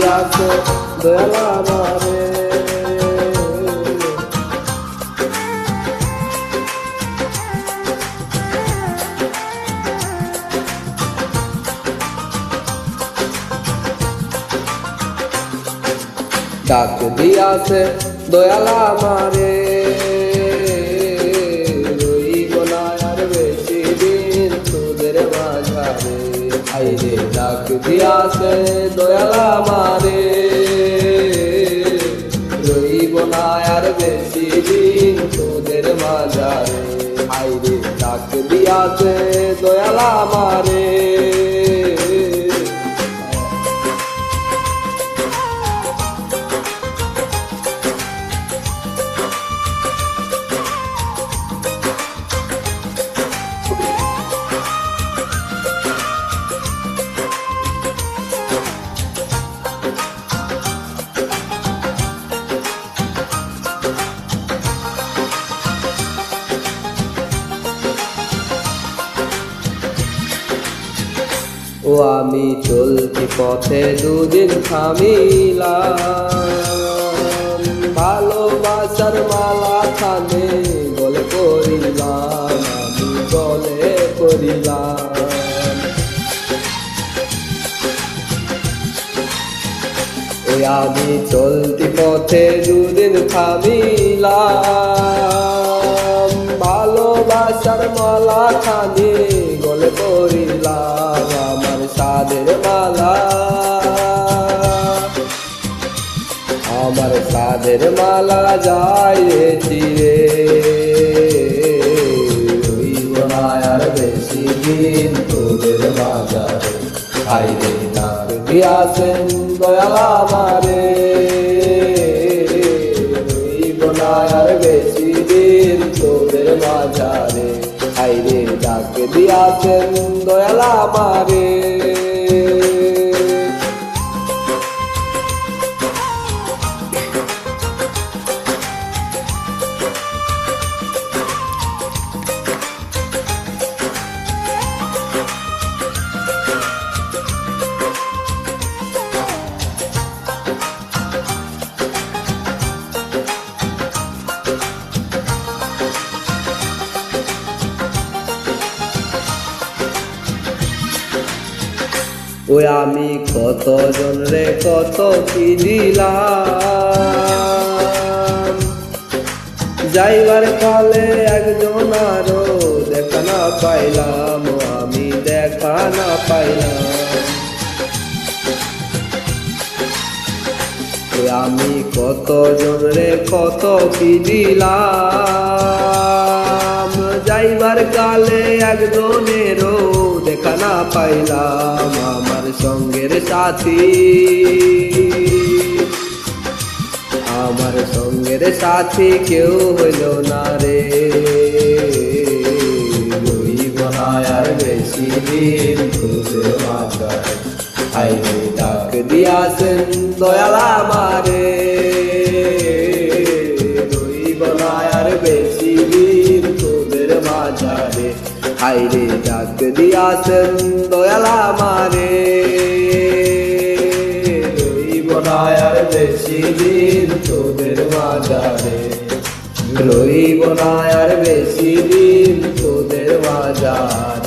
দিয়াছে দয়াল আমারে। ডাক দিয়াছে দয়াল আমারে, রইব না আর বেশি দিন তোদের মাঝারে। আইরে ডাক দিয়াছে দয়াল আমারে, রইব না আর বেশি দিন তোদের মাঝারে। আইরে ডাক দিয়াছে দয়াল আমারে। ও আমি চলতি পথে দুদিন থামিলাম, ভালোবাসার মালা খানে গলে পড়িলাম, আমি গলে পড়িলাম। ওই আমি চলতি পথে দুদিন থামিলাম, ভালোবাসার মালা খানে গলে পড়িলাম। আমার সাদের মালা, আমার সাদের মালা যাইছি রে, রইব না আর বেশি দিন তোদের মাঝারে। আইরে ডাক দিয়াছেন দয়াল আমারে, রইব না আর বেশি দিন তোদের মাঝারে। আইরে ডাক দিয়াছেন দয়াল আমারে। ওই আমি কত জন রে কত কি দিলাম, যাইবার কালে একজন আরো দেখা না পাইলাম, আমি দেখা না পাইলাম। ওই আমি কত জন রে কত কি দিলাম, যাইবার কালে একজনেরও দেখা না পাইলাম। আমার সঙ্গের সাথী, আমার সঙ্গের সাথী কেউ হইল না রে, রইব না আর বেশি দিন তোদের মাঝারে। আইরে ডাক দিয়াছেন দয়াল আমারে, রইব না আর বেশি দিন তোদের মাঝারে। আইরে ডাক দিয়াছেন দয়াল আমারে, রইব না আর বেশি দিন তোদের মাঝারে, রইব না আর বেশি দিন তোদের মাঝারে।